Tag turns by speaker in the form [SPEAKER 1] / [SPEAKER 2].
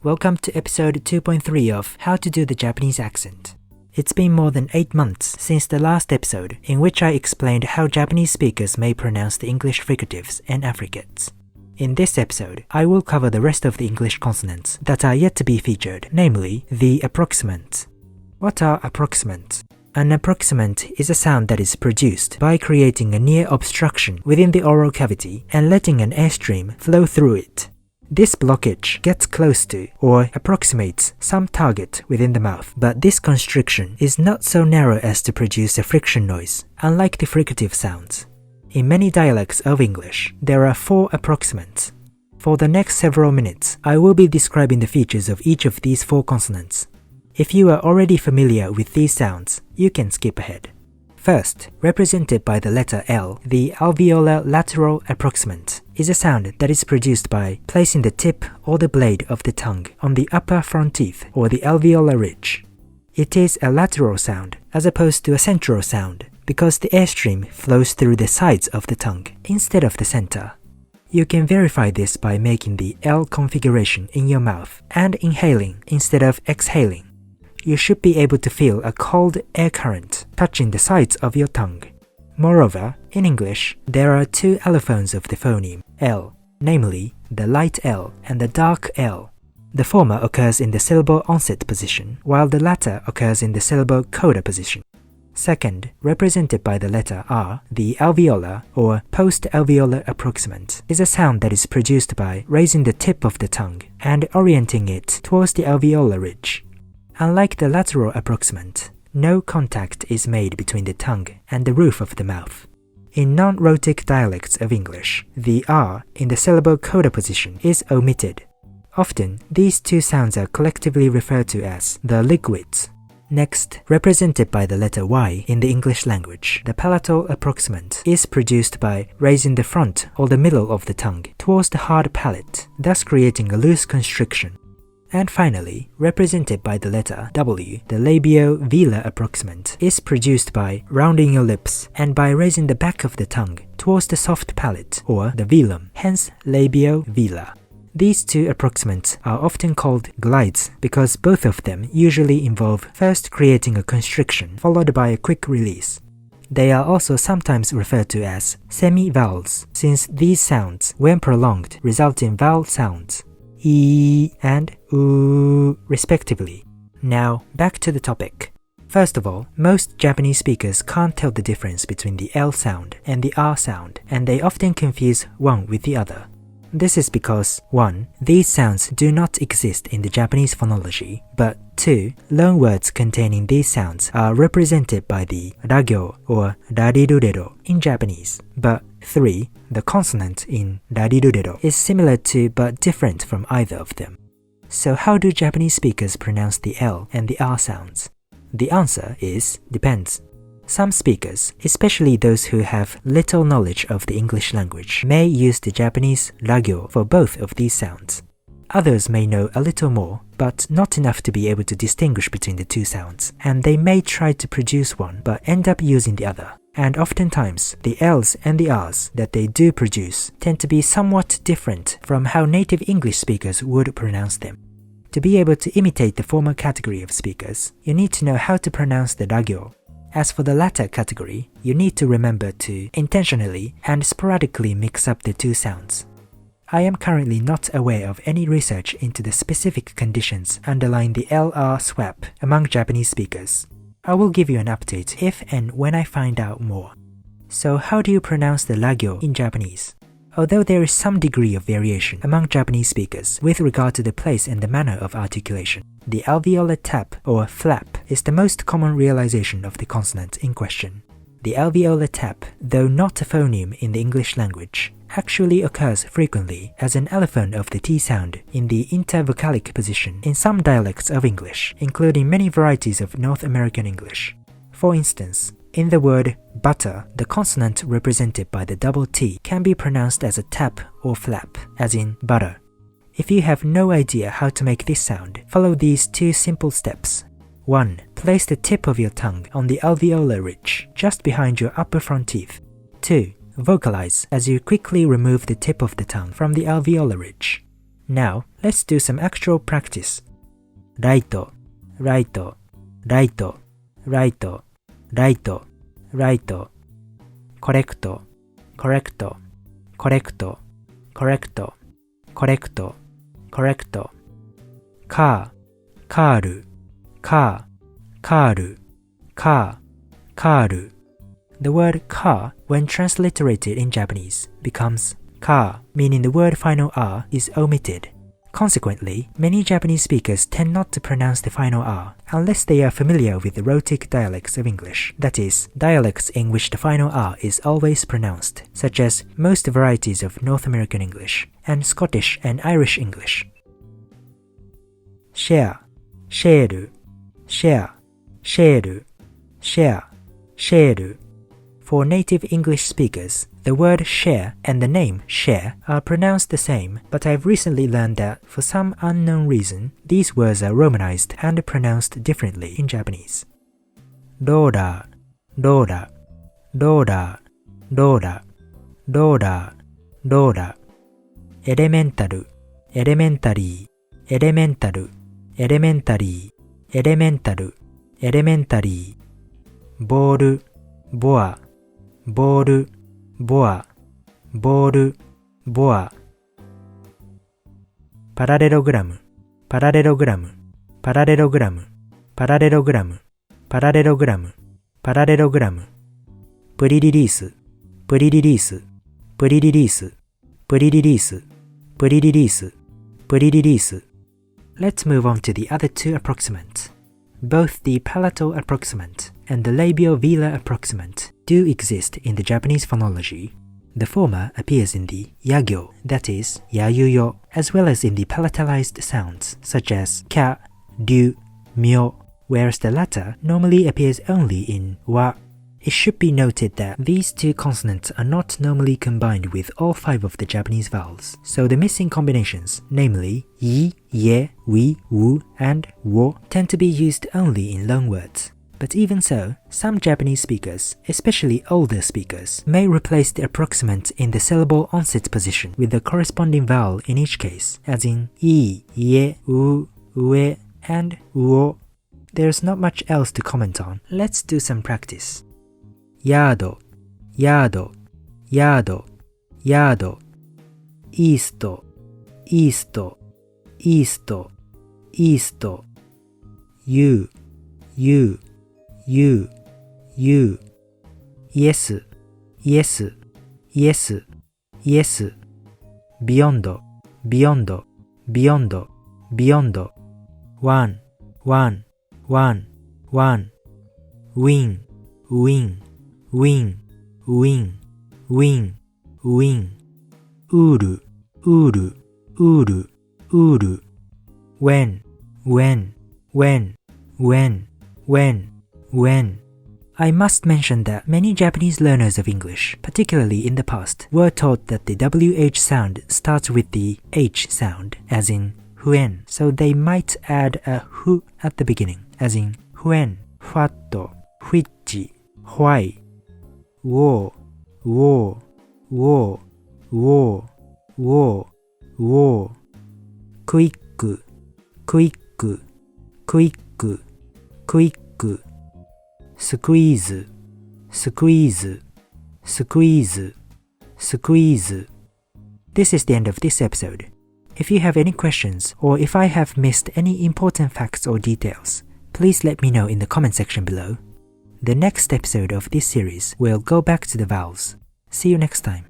[SPEAKER 1] Welcome to episode 2.3 of How to Do the Japanese Accent. It's been more than 8 months since the last episode in which I explained how Japanese speakers may pronounce the English fricatives and affricates. In this episode, I will cover the rest of the English consonants that are yet to be featured, namely the approximants. What are approximants? An approximant is a sound that is produced by creating a near obstruction within the oral cavity and letting an airstream flow through it. This blockage gets close to or approximates some target within the mouth, but this constriction is not so narrow as to produce a friction noise, unlike the fricative sounds. In many dialects of English, there are 4 approximants. For the next several minutes, I will be describing the features of each of these 4 consonants. If you are already familiar with these sounds, you can skip ahead. First, represented by the letter L, the alveolar lateral approximant is a sound that is produced by placing the tip or the blade of the tongue on the upper front teeth or the alveolar ridge. It is a lateral sound as opposed to a central sound because the airstream flows through the sides of the tongue instead of the center. You can verify this by making the L configuration in your mouth and inhaling instead of exhaling. You should be able to feel a cold air current touching the sides of your tongue. Moreover, in English, there are 2 allophones of the phoneme L, namely the light L and the dark L. The former occurs in the syllable onset position, while the latter occurs in the syllable coda position. Second, represented by the letter R, the alveolar or post-alveolar approximant is a sound that is produced by raising the tip of the tongue and orienting it towards the alveolar ridge. Unlike the lateral approximant, no contact is made between the tongue and the roof of the mouth. In non-rhotic dialects of English, the R in the syllable coda position is omitted. Often, these 2 sounds are collectively referred to as the liquids. Next, represented by the letter Y in the English language, the palatal approximant is produced by raising the front or the middle of the tongue towards the hard palate, thus creating a loose constriction. And finally, represented by the letter W, the labio-velar approximant is produced by rounding your lips and by raising the back of the tongue towards the soft palate or the velum, hence labio-velar. These 2 approximants are often called glides because both of them usually involve first creating a constriction followed by a quick release. They are also sometimes referred to as semi-vowels since these sounds, when prolonged, result in vowel sounds E and U respectively. Now, back to the topic. First of all, most Japanese speakers can't tell the difference between the L sound and the R sound, and they often confuse one with the other. This is because 1. These sounds do not exist in the Japanese phonology, but 2. Loanwords containing these sounds are represented by the ragyo or rariruredo in Japanese, but 3. The consonant in rariruredo is similar to but different from either of them. So how do Japanese speakers pronounce the L and the R sounds? The answer is depends. Some speakers, especially those who have little knowledge of the English language, may use the Japanese ragyo for both of these sounds. Others may know a little more, but not enough to be able to distinguish between the 2 sounds, and they may try to produce one but end up using the other. And oftentimes, the L's and the R's that they do produce tend to be somewhat different from how native English speakers would pronounce them. To be able to imitate the former category of speakers, you need to know how to pronounce the ragyo. As for the latter category, you need to remember to intentionally and sporadically mix up the 2 sounds. I am currently not aware of any research into the specific conditions underlying the LR swap among Japanese speakers. I will give you an update if and when I find out more. So how do you pronounce the ragyo in Japanese? Although there is some degree of variation among Japanese speakers with regard to the place and the manner of articulation, the alveolar tap or flap is the most common realization of the consonant in question. The alveolar tap, though not a phoneme in the English language, actually occurs frequently as an allophone of the T sound in the intervocalic position in some dialects of English, including many varieties of North American English. For instance, in the word butter, the consonant represented by the double T can be pronounced as a tap or flap, as in butter. If you have no idea how to make this sound, follow these 2 simple steps. 1. Place the tip of your tongue on the alveolar ridge, just behind your upper front teeth. 2. Vocalize as you quickly remove the tip of the tongue from the alveolar ridge. Now, let's do some actual practice. ライト、ライト、ライト、ライト、ライト、ライト。コレクト、コレクト、コレクト、コレクト、コレクト、コレクト。カー、カール、カー、カール、カー、カール。The word car, when transliterated in Japanese, becomes car, meaning the word final R is omitted. Consequently, many Japanese speakers tend not to pronounce the final R unless they are familiar with the rhotic dialects of English, that is, dialects in which the final R is always pronounced, such as most varieties of North American English, and Scottish and Irish English. Share, share, share, share, share, share. For native English speakers, the word share and the name share are pronounced the same, but I've recently learned that for some unknown reason, these words are romanized and pronounced differently in Japanese. Roller, roller, roller, roller, roller, roller. Elemental, elementary, elemental, elementary, elemental, elementary. Ball, boa, ball, boa, ball, boa. Parallelogram, parallelogram, parallelogram, parallelogram, parallelogram, parallelogram. Pre-release, pre-release, pre-release, pre-release, pre-release, pre-release. Let's move on to the other two approximants. Both the palatal approximant and the labial-velar approximant do exist in the Japanese phonology. The former appears in the yagyo, that is, yayuyo, as well as in the palatalized sounds such as kya, ryu, myo, whereas the latter normally appears only in wa. It should be noted that these two consonants are not normally combined with all 5 of the Japanese vowels, so the missing combinations, namely yi, ye, wi, wu, and wo, tend to be used only in loanwords. But even so, some Japanese speakers, especially older speakers, may replace the approximant in the syllable onset position with the corresponding vowel in each case, as in i, ye, u, ue, and uo. There's not much else to comment on. Let's do some practice. Yard, yard, yard, yard. East, east, east, east. You, you, you, you. Yes, yes, yes, yes. Beyond, beyond, beyond, beyond. One, one, one, one. Win, win, win, win, win, win. Uru, uru, uru, uru. When, when, when, when, when, when. I must mention that many Japanese learners of English, particularly in the past, were taught that the WH sound starts with the H sound, as in huen, so they might add a hu at the beginning, as in huen, huatto, which, why, wo, wo, wo, wo, wo, wo. Quick, quick, quick, quick. Squeeze, squeeze, squeeze, squeeze. This is the end of this episode. If you have any questions, or if I have missed any important facts or details, please let me know in the comment section below. The next episode of this series will go back to the vowels. See you next time.